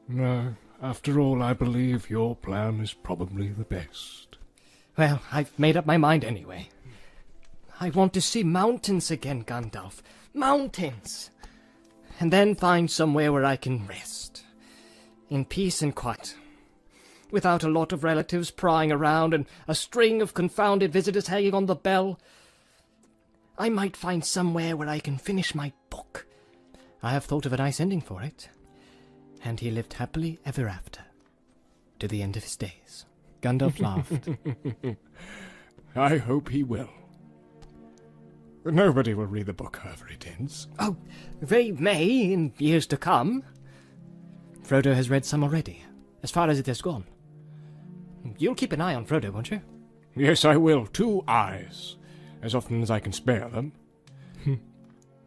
No, after all, I believe your plan is probably the best. Well, I've made up my mind anyway. I want to see mountains again, Gandalf. Mountains! And then find somewhere where I can rest. In peace and quiet. Without a lot of relatives prying around and a string of confounded visitors hanging on the bell. I might find somewhere where I can finish my book. I have thought of a nice ending for it. And he lived happily ever after, to the end of his days. Gandalf laughed. I hope he will. Nobody will read the book, however it ends. Oh, they may in years to come. Frodo has read some already, as far as it has gone. You'll keep an eye on Frodo, won't you? Yes, I will. 2 eyes. As often as I can spare them.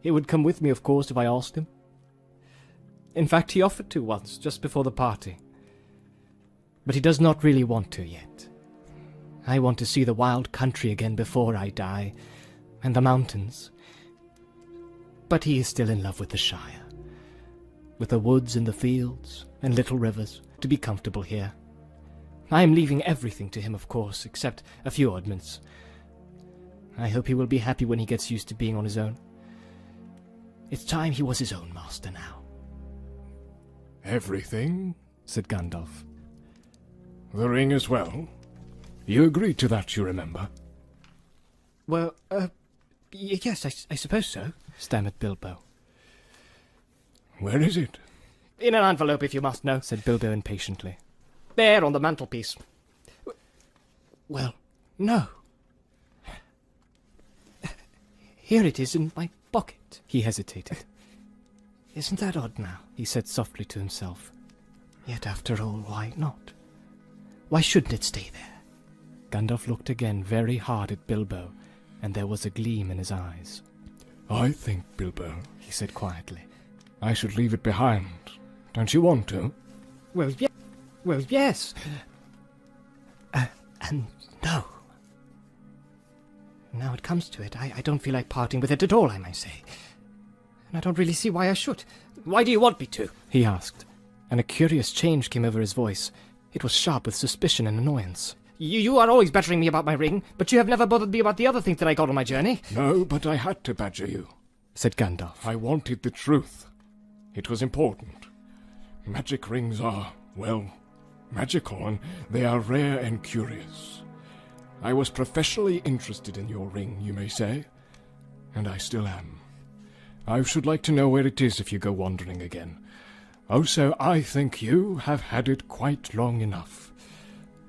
He would come with me, of course, if I asked him. In fact, he offered to once, just before the party. But he does not really want to yet. I want to see the wild country again before I die, and the mountains. But he is still in love with the Shire. With the woods and the fields, and little rivers, to be comfortable here. I am leaving everything to him, of course, except a few oddments. I hope he will be happy when he gets used to being on his own. It's time he was his own master now. Everything? Said Gandalf. The ring as well? You agreed to that, you remember? Well, yes, I suppose so. Stammered Bilbo. Where is it? In an envelope, if you must know. Said Bilbo impatiently. There, on the mantelpiece. Well, no. Here it is in my pocket. He hesitated. Isn't that odd now? He said softly to himself. Yet after all, why not? Why shouldn't it stay there? Gandalf looked again very hard at Bilbo, and there was a gleam in his eyes. I think, Bilbo, He said quietly. I should leave it behind. Don't you want to? Well, yes. And no. Now it comes to it, I don't feel like parting with it at all, I may say. And I don't really see why I should. Why do you want me to? He asked, and a curious change came over his voice. It was sharp with suspicion and annoyance. You are always badgering me about my ring, but you have never bothered me about the other things that I got on my journey. No, but I had to badger you. Said Gandalf. I wanted the truth. It was important. Magic rings are, well, Magical, and they are rare and curious. I was professionally interested in your ring, you may say, and I still am. I should like to know where it is if you go wandering again. Also, I think you have had it quite long enough.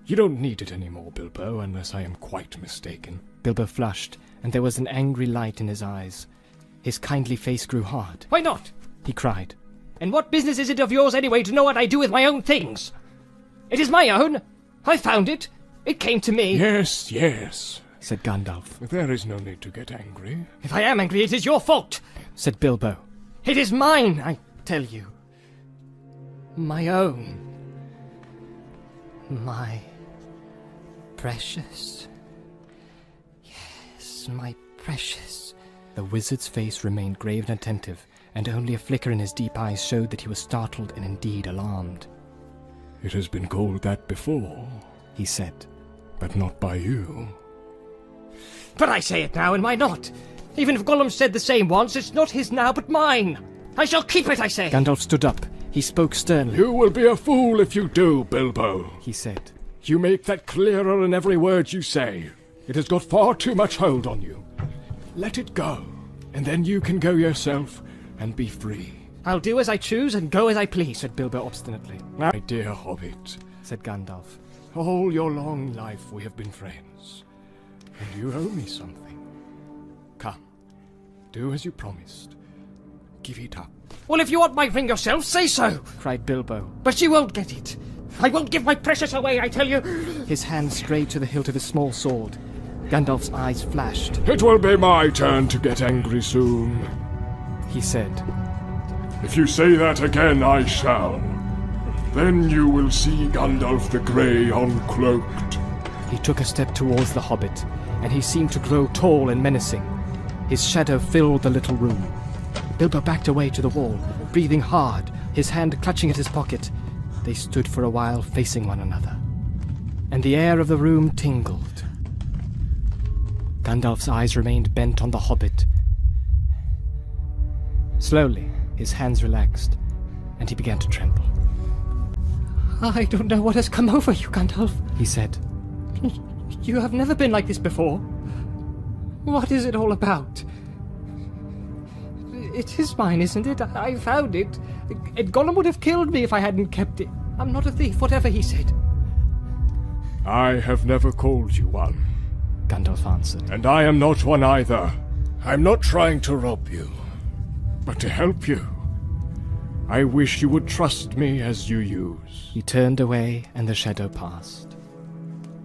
You don't need it anymore, Bilbo, unless I am quite mistaken. Bilbo flushed, and there was an angry light in his eyes. His kindly face grew hard. Why not? He cried. And what business is it of yours anyway to know what I do with my own things? It is my own. I found it. It came to me. Yes, yes, said Gandalf. there is no need to get angry. If I am angry, it is your fault. Said Bilbo. It is mine, I tell you. My own. My precious. Yes, my precious. The wizard's face remained grave and attentive, and only a flicker in his deep eyes showed that he was startled and indeed alarmed. It has been called that before, He said. but not by you. But I say it now, and why not? Even if Gollum said the same once, it's not his now, but mine. I shall keep it, I say. Gandalf stood up. He spoke sternly. You will be a fool if you do, Bilbo. He said. You make that clearer in every word you say. It has got far too much hold on you. Let it go, and then you can go yourself and be free. I'll do as I choose and go as I please, Said Bilbo obstinately. My dear Hobbit, Said Gandalf. all your long life we have been friends, and you owe me something. Come, do as you promised. Give it up. Well, if you want my ring yourself, say so. Cried Bilbo. But you won't get it. I won't give my precious away, I tell you. His hand strayed to the hilt of his small sword. Gandalf's eyes flashed. It will be my turn to get angry soon. He said. If you say that again, I shall. Then you will see Gandalf the Grey uncloaked. He took a step towards the hobbit, and he seemed to grow tall and menacing. His shadow filled the little room. Bilbo backed away to the wall, breathing hard, his hand clutching at his pocket. They stood for a while facing one another, and the air of the room tingled. Gandalf's eyes remained bent on the hobbit. Slowly, his hands relaxed, and he began to tremble. I don't know what has come over you, Gandalf. He said. You have never been like this before. What is it all about? It is mine, isn't it? I found it. And Gollum would have killed me if I hadn't kept it. I'm not a thief, whatever he said. I have never called you one, Gandalf answered. and I am not one either. I'm not trying to rob you, but to help you. I wish you would trust me as you use. He turned away, and the shadow passed.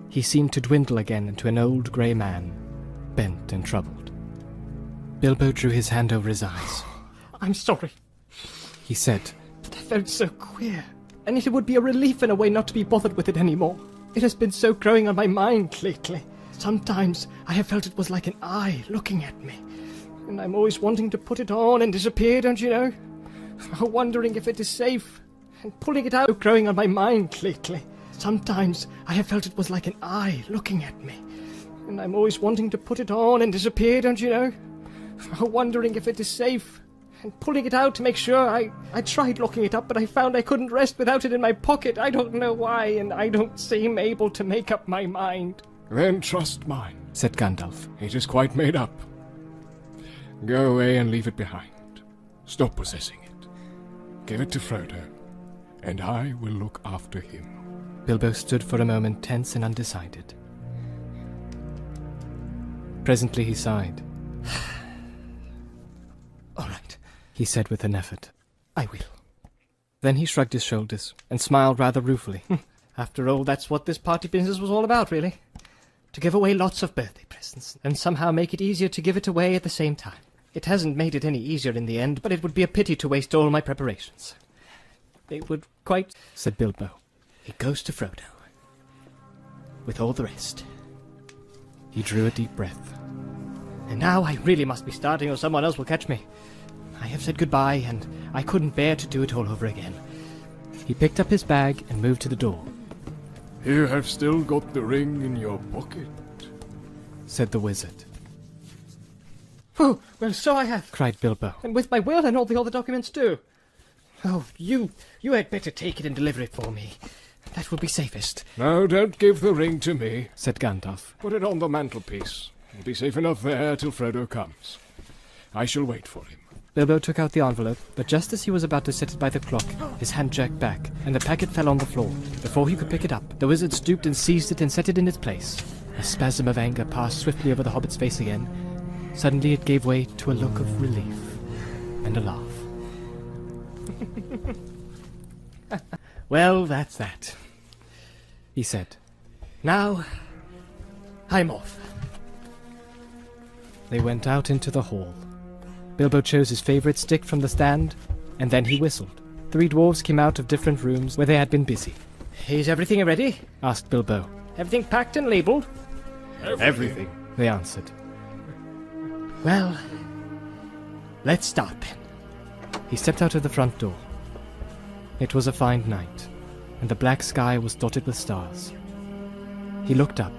He seemed to dwindle again into an old grey man, bent and troubled. Bilbo drew his hand over his eyes. I'm sorry, He said. but I felt so queer. And it would be a relief in a way not to be bothered with it anymore. It has been so growing on my mind lately. Sometimes I have felt it was like an eye looking at me. And I'm always wanting to put it on and disappear, don't you know? Wondering if it is safe. And pulling it out growing on my mind lately. Sometimes I have felt it was like an eye looking at me. And I'm always wanting to put it on and disappear, don't you know? Wondering if it is safe. And pulling it out to make sure. I tried locking it up, but I found I couldn't rest without it in my pocket. I don't know why, and I don't seem able to make up my mind. Then trust mine. Said Gandalf. It is quite made up. Go away and leave it behind. Stop possessing it. Give it to Frodo, and I will look after him. Bilbo stood for a moment tense and undecided. Presently he sighed. All right, He said with an effort. I will. Then he shrugged his shoulders and smiled rather ruefully. After all, that's what this party business was all about, really. To give away lots of birthday presents, and somehow make it easier to give it away at the same time. It hasn't made it any easier in the end, but it would be a pity to waste all my preparations. It would quite... Said Bilbo. It goes to Frodo. With all the rest. He drew a deep breath. And now I really must be starting or someone else will catch me. I have said goodbye, and I couldn't bear to do it all over again. He picked up his bag and moved to the door. You have still got the ring in your pocket. Said the wizard. Oh, well, so I have. Cried Bilbo. And with my will and all the other documents too. Oh, you had better take it and deliver it for me. That will be safest, No, don't give the ring to me. said Gandalf. Put it on the mantelpiece. You'll be safe enough there till Frodo comes. I shall wait for him. Bilbo took out the envelope, but just as he was about to set it by the clock, his hand jerked back, and the packet fell on the floor. Before he could pick it up, the wizard stooped and seized it and set it in its place. A spasm of anger passed swiftly over the hobbit's face again. Suddenly it gave way to a look of relief and a laugh. "Well, that's that," he said. "Now, I'm off." They went out into the hall. Bilbo chose his favourite stick from the stand, and then he whistled. 3 dwarves came out of different rooms where they had been busy. "Is everything ready?" asked Bilbo. "Everything packed and labelled?" Everything. They answered. "Well, let's start then." He stepped out of the front door. It was a fine night, and the black sky was dotted with stars. He looked up,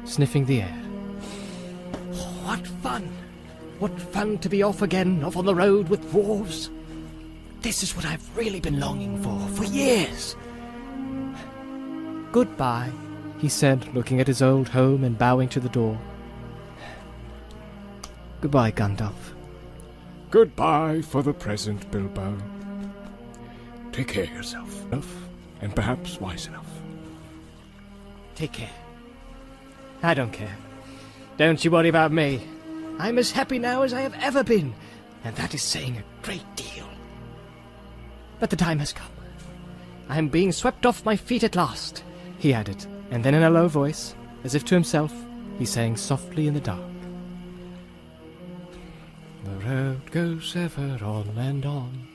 sniffing the air. What fun! What fun to be off again, off on the road with dwarves! This is what I've really been longing for years! "Goodbye," he said, looking at his old home and bowing to the door. "Goodbye, Gandalf." Goodbye for the present, Bilbo. Take care of yourself enough, and perhaps wise enough. Take care. I don't care. Don't you worry about me. I'm as happy now as I have ever been, and that is saying a great deal. But the time has come. I am being swept off my feet at last, he added, and then in a low voice, as if to himself, he sang softly in the dark. The road goes ever on and on,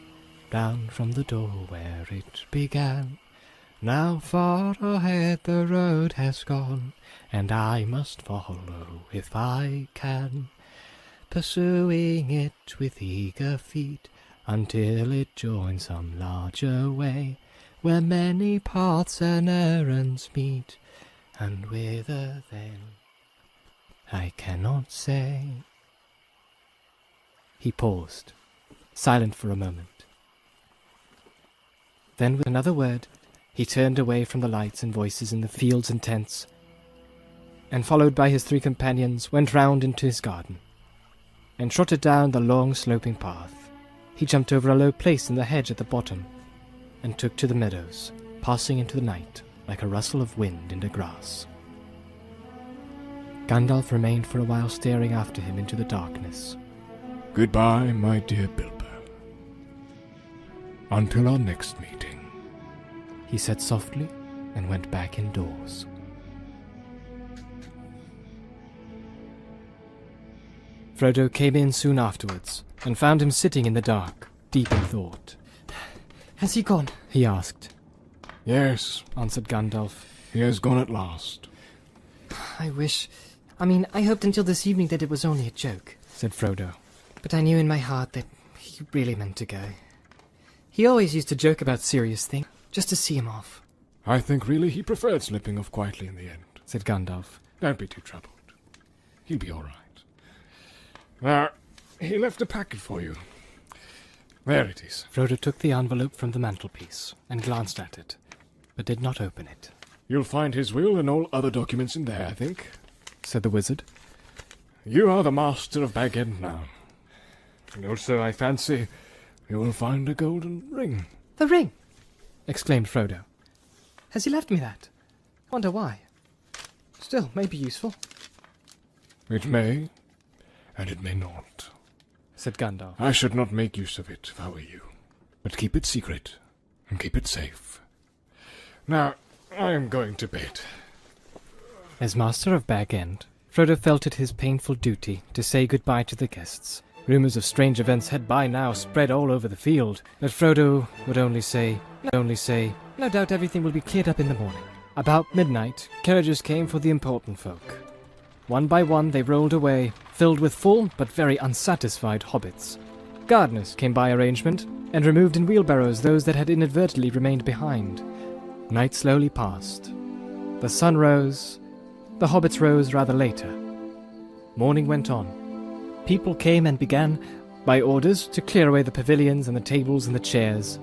down from the door where it began. Now far ahead the road has gone, and I must follow if I can, pursuing it with eager feet, until it joins some larger way, where many paths and errands meet, and whither then I cannot say. He paused, silent for a moment. Then with another word, he turned away from the lights and voices in the fields and tents, and followed by his 3 companions, went round into his garden, and trotted down the long sloping path. He jumped over a low place in the hedge at the bottom, and took to the meadows, passing into the night like a rustle of wind in the grass. Gandalf remained for a while staring after him into the darkness. Goodbye, my dear Bilbo. Until our next meeting, he said softly, and went back indoors. Frodo came in soon afterwards, and found him sitting in the dark, deep in thought. "Has he gone?" he asked. Yes, answered Gandalf. he has gone at last. I hoped until this evening that it was only a joke, said Frodo. But I knew in my heart that he really meant to go. He always used to joke about serious things, just to see him off. I think really he preferred slipping off quietly in the end, said Gandalf. Don't be too troubled. He'll be all right. Now, he left a packet for you. There it is. Frodo took the envelope from the mantelpiece and glanced at it, but did not open it. You'll find his will and all other documents in there, I think, said the wizard. You are the master of Bag End now. And also, I fancy, you will find a golden ring. The ring! Exclaimed Frodo. Has he left me that? Wonder why. Still, may be useful. It may, and it may not, said Gandalf. I should not make use of it if I were you, but keep it secret, and keep it safe. Now, I am going to bed. As master of Bag End, Frodo felt it his painful duty to say goodbye to the guests. Rumours of strange events had by now spread all over the field, but Frodo would only say, no doubt everything will be cleared up in the morning. About midnight, carriages came for the important folk. One by one they rolled away, filled with full but very unsatisfied hobbits. Gardeners came by arrangement, and removed in wheelbarrows those that had inadvertently remained behind. Night slowly passed. The sun rose. The hobbits rose rather later. Morning went on. People came and began, by orders, to clear away the pavilions and the tables and the chairs,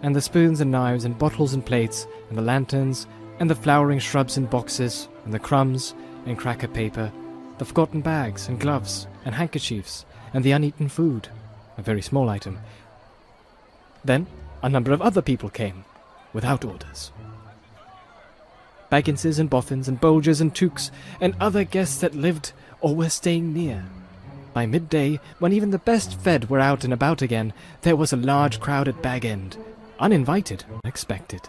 and the spoons and knives and bottles and plates, and the lanterns, and the flowering shrubs in boxes, and the crumbs and cracker paper, the forgotten bags and gloves and handkerchiefs, and the uneaten food, a very small item. Then a number of other people came, without orders. Bagginses and Boffins and Bolgers and Tooks and other guests that lived or were staying near. By midday, when even the best fed were out and about again, there was a large crowd at Bag End, uninvited, unexpected.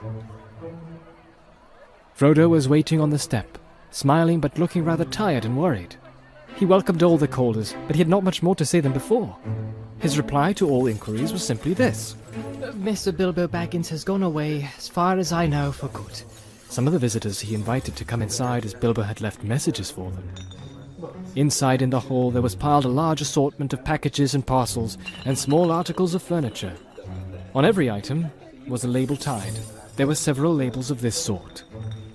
Frodo was waiting on the step, smiling but looking rather tired and worried. He welcomed all the callers, but he had not much more to say than before. His reply to all inquiries was simply this: Mr. Bilbo Baggins has gone away, as far as I know, for good. Some of the visitors he invited to come inside as Bilbo had left messages for them. Inside in the hall there was piled a large assortment of packages and parcels and small articles of furniture. On every item was a label tied. There were several labels of this sort.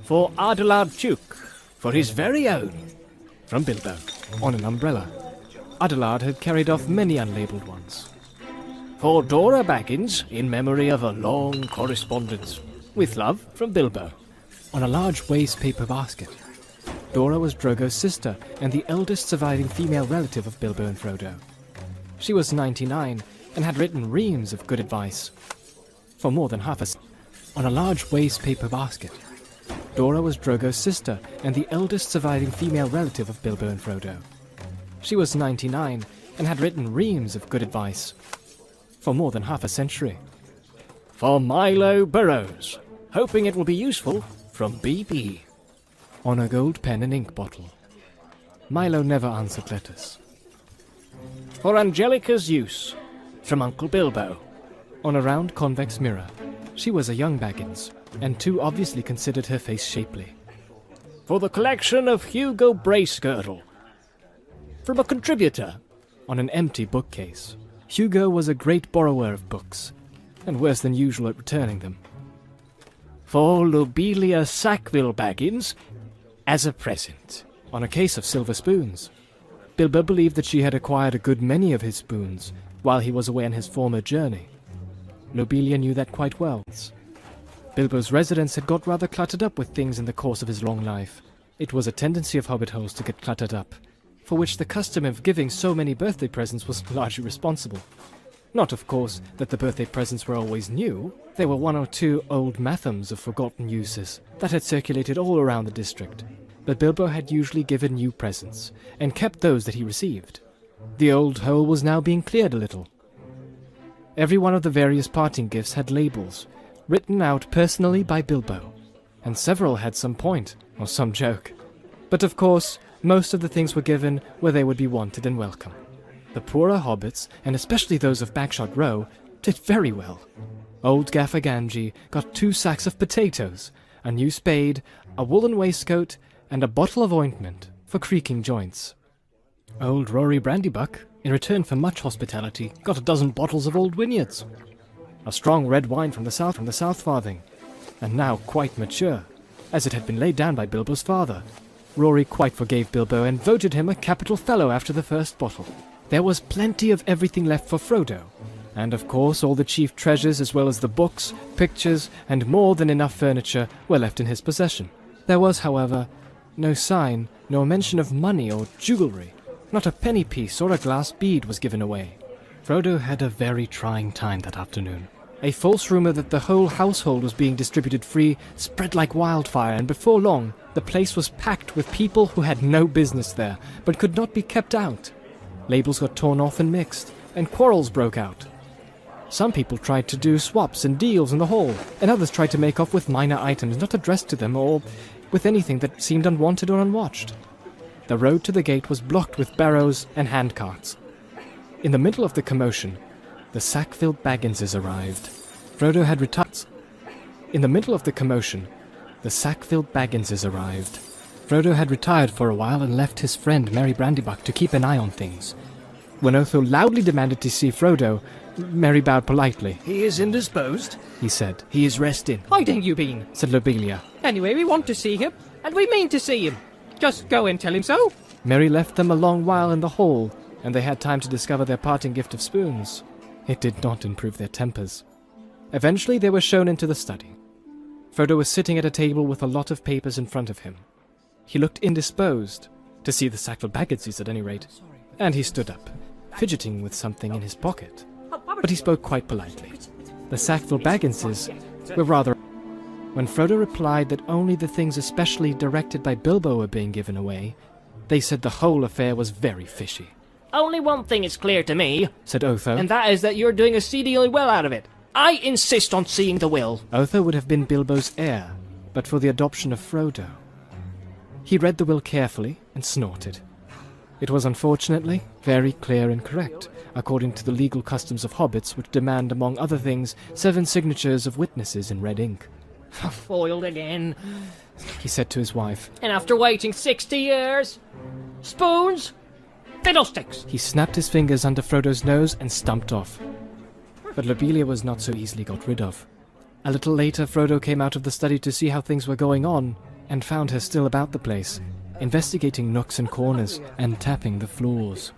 For Adelard Duke, for his very own. From Bilbo, on an umbrella. Adelard had carried off many unlabelled ones. For Dora Baggins, in memory of a long correspondence. With love, from Bilbo. On a large waste paper basket. Dora was Drogo's sister and the eldest surviving female relative of Bilbo and Frodo. She was 99 and had written reams of good advice. For more than half a century. On a large waste paper basket. Dora was Drogo's sister and the eldest surviving female relative of Bilbo and Frodo. She was 99 and had written reams of good advice. For more than half a century. For Milo Burrows, hoping it will be useful, from BB. On a gold pen and ink bottle. Milo never answered letters. For Angelica's use, from Uncle Bilbo. On a round convex mirror. She was a young Baggins, and too obviously considered her face shapely. For the collection of Hugo Bracegirdle, from a contributor. On an empty bookcase. Hugo was a great borrower of books, and worse than usual at returning them. For Lobelia Sackville Baggins, as a present. On a case of silver spoons. Bilbo believed that she had acquired a good many of his spoons while he was away on his former journey. Lobelia knew that quite well. Bilbo's residence had got rather cluttered up with things in the course of his long life. It was a tendency of hobbit holes to get cluttered up, for which the custom of giving so many birthday presents was largely responsible. Not, of course, that the birthday presents were always new. There were one or two old mathams of forgotten uses that had circulated all around the district, but Bilbo had usually given new presents, and kept those that he received. The old hole was now being cleared a little. Every one of the various parting gifts had labels, written out personally by Bilbo, and several had some point, or some joke. But of course, most of the things were given where they would be wanted and welcome. The poorer hobbits, and especially those of Bagshot Row, did very well. Old Gaffer Ganji got 2 sacks of potatoes, a new spade, a woolen waistcoat, and a bottle of ointment for creaking joints. Old Rory Brandybuck, in return for much hospitality, got 12 bottles of Old Wynyards. A strong red wine from the South Farthing, and now quite mature, as it had been laid down by Bilbo's father. Rory quite forgave Bilbo and voted him a capital fellow after the first bottle. There was plenty of everything left for Frodo, and of course all the chief treasures as well as the books, pictures, and more than enough furniture were left in his possession. There was, however, no sign nor mention of money or jewellery. Not a penny piece or a glass bead was given away. Frodo had a very trying time that afternoon. A false rumour that the whole household was being distributed free spread like wildfire, and before long the place was packed with people who had no business there, but could not be kept out. Labels got torn off and mixed, and quarrels broke out. Some people tried to do swaps and deals in the hall, and others tried to make off with minor items not addressed to them, or with anything that seemed unwanted or unwatched. The road to the gate was blocked with barrows and handcarts. In the middle of the commotion, the Sackville Bagginses arrived. Frodo had retired. In the middle of the commotion, the Sackville Bagginses arrived. Frodo had retired for a while and left his friend Merry Brandybuck to keep an eye on things. When Otho loudly demanded to see Frodo, Merry bowed politely. "He is indisposed," he said. "He is resting." "Why don't you been?" said Lobelia. "Anyway, we want to see him, and we mean to see him. Just go and tell him so." Merry left them a long while in the hall, and they had time to discover their parting gift of spoons. It did not improve their tempers. Eventually they were shown into the study. Frodo was sitting at a table with a lot of papers in front of him. He looked indisposed, to see the Sackville Bagginses at any rate, and he stood up, fidgeting with something in his pocket. But he spoke quite politely. The Sackville Bagginses were rather... When Frodo replied that only the things especially directed by Bilbo were being given away, they said the whole affair was very fishy. Only one thing is clear to me, Said Otho. and that is that you're doing exceedingly well out of it. I insist on seeing the will. Otho would have been Bilbo's heir, but for the adoption of Frodo. He read the will carefully and snorted. It was unfortunately very clear and correct, according to the legal customs of hobbits, which demand, among other things, 7 signatures of witnesses in red ink. Foiled again. He said to his wife. And after waiting 60 years? Spoons? Fiddlesticks! He snapped his fingers under Frodo's nose and stumped off. But Lobelia was not so easily got rid of. A little later, Frodo came out of the study to see how things were going on, and found her still about the place, investigating nooks and corners, and tapping the floors.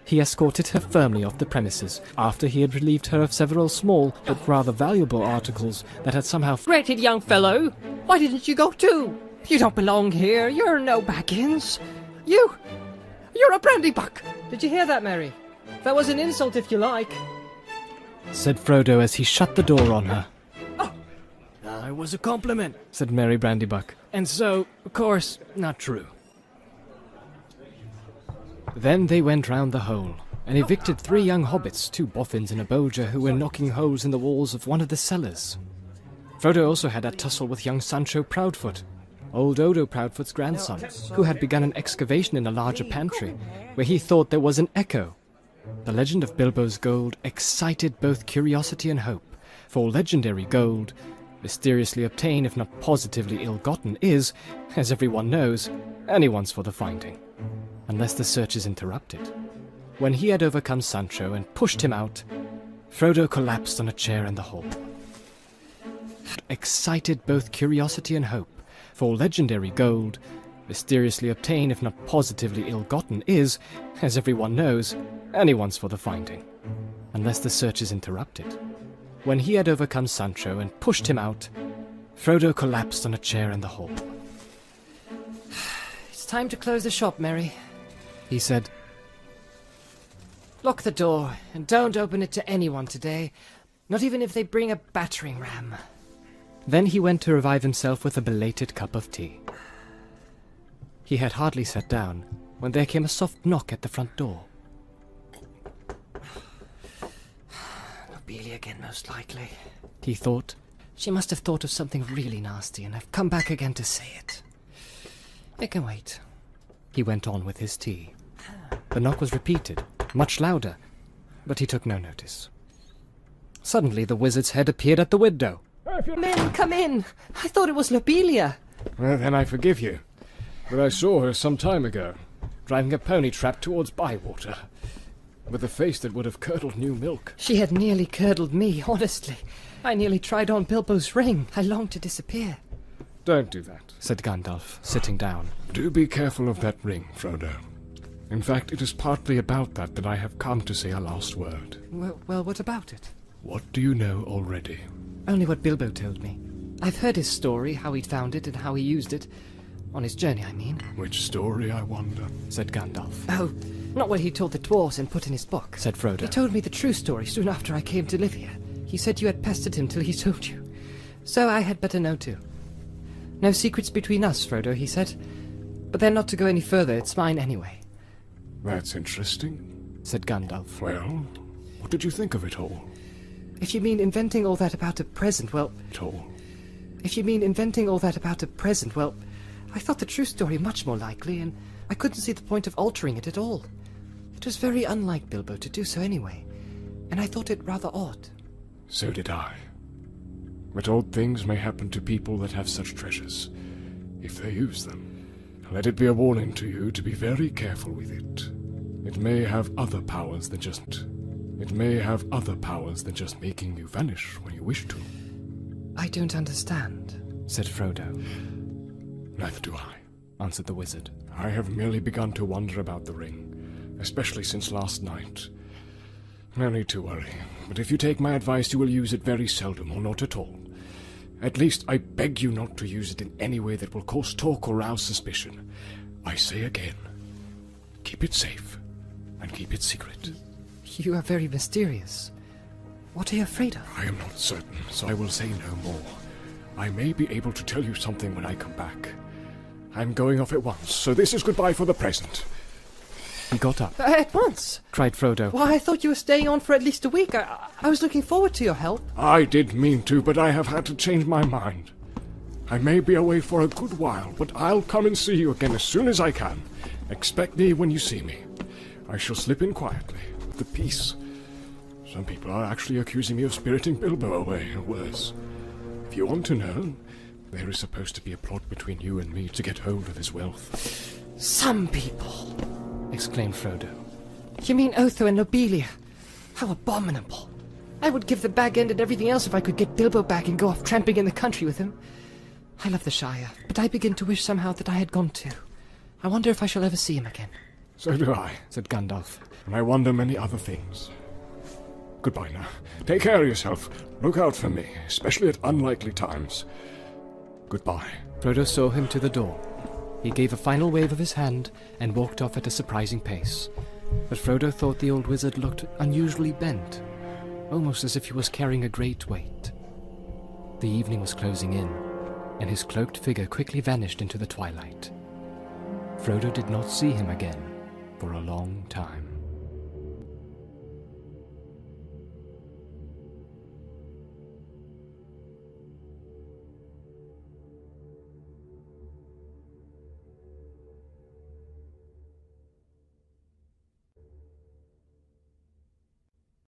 He escorted her firmly off the premises, after he had relieved her of several small, but rather valuable articles that had somehow... Wretched young fellow! Why didn't you go too? You don't belong here. You're no Baggins. You're a Brandybuck. Did you hear that, Mary? That was an insult if you like, said Frodo as he shut the door on her. It was a compliment. Said Mary Brandybuck. And so, of course, not true. Then they went round the hole, and evicted 3 young hobbits, 2 boffins and a bolger, who were knocking holes in the walls of one of the cellars. Frodo also had a tussle with young Sancho Proudfoot, old Odo Proudfoot's grandson, who had begun an excavation in a larger pantry, where he thought there was an echo. The legend of Bilbo's gold excited both curiosity and hope, for legendary gold, mysteriously obtained if not positively ill-gotten, is, as everyone knows, anyone's for the finding, unless the search is interrupted. When he had overcome Sancho and pushed him out, Frodo collapsed on a chair in the hall. Excited both curiosity and hope, for legendary gold, mysteriously obtained if not positively ill-gotten, is, as everyone knows, anyone's for the finding, unless the search is interrupted. When he had overcome Sancho and pushed him out, Frodo collapsed on a chair in the hall. It's time to close the shop, Mary, he said. Lock the door, and don't open it to anyone today, not even if they bring a battering ram. Then he went to revive himself with a belated cup of tea. He had hardly sat down when there came a soft knock at the front door. Lobelia again, most likely, he thought. She must have thought of something really nasty, and I've come back again to say it. It can wait. He went on with his tea. The knock was repeated, much louder, but he took no notice. Suddenly the wizard's head appeared at the window. Come in! I thought it was Lobelia. Well, then I forgive you. But I saw her some time ago, driving a pony trap towards Bywater, with a face that would have curdled new milk. She had nearly curdled me, honestly. I nearly tried on Bilbo's ring. I longed to disappear. Don't do that, said Gandalf, sitting down. Do be careful of that ring, Frodo. In fact, it is partly about that I have come to say a last word. Well, what about it? What do you know already? Only what Bilbo told me. I've heard his story, how he'd found it and how he used it. On his journey, I mean. Which story, I wonder? Said Gandalf. Oh, not what he told the dwarves and put in his book. Said Frodo. He told me the true story soon after I came to live here. He said you had pestered him till he told you. So I had better know too. No secrets between us, Frodo, he said. But they're not to go any further, it's mine anyway. That's interesting, said Gandalf. Well, what did you think of it all? If you mean inventing all that about a present, well... It all? If you mean inventing all that about a present, well... I thought the true story much more likely, and I couldn't see the point of altering it at all. It was very unlike Bilbo to do so anyway, and I thought it rather odd. So did I. But odd things may happen to people that have such treasures, if they use them. Let it be a warning to you to be very careful with it. It may have other powers than just... It may have other powers than just making you vanish when you wish to. I don't understand, said Frodo. Neither do I, answered the wizard. I have merely begun to wonder about the ring, especially since last night. No need to worry, but if you take my advice, you will use it very seldom or not at all. At least I beg you not to use it in any way that will cause talk or rouse suspicion. I say again, keep it safe, and keep it secret. You are very mysterious. What are you afraid of? I am not certain, so I will say no more. I may be able to tell you something when I come back. I'm going off at once, so this is goodbye for the present. He got up, At once? cried Frodo. Why, I thought you were staying on for at least a week. I was looking forward to your help. I did mean to, but I have had to change my mind. I may be away for a good while, but I'll come and see you again as soon as I can. Expect me when you see me. I shall slip in quietly, with the peace. Some people are actually accusing me of spiriting Bilbo away, or worse. If you want to know, there is supposed to be a plot between you and me to get hold of his wealth. Some people. Exclaimed Frodo. You mean Otho and Lobelia? How abominable. I would give the Bag End and everything else if I could get Bilbo back and go off tramping in the country with him. I love the Shire, but I begin to wish somehow that I had gone too. I wonder if I shall ever see him again. So do I, Said Gandalf. and I wonder many other things. Goodbye now. Take care of yourself. Look out for me, especially at unlikely times. Goodbye. Frodo saw him to the door. He gave a final wave of his hand and walked off at a surprising pace. But Frodo thought the old wizard looked unusually bent, almost as if he was carrying a great weight. The evening was closing in, and his cloaked figure quickly vanished into the twilight. Frodo did not see him again for a long time.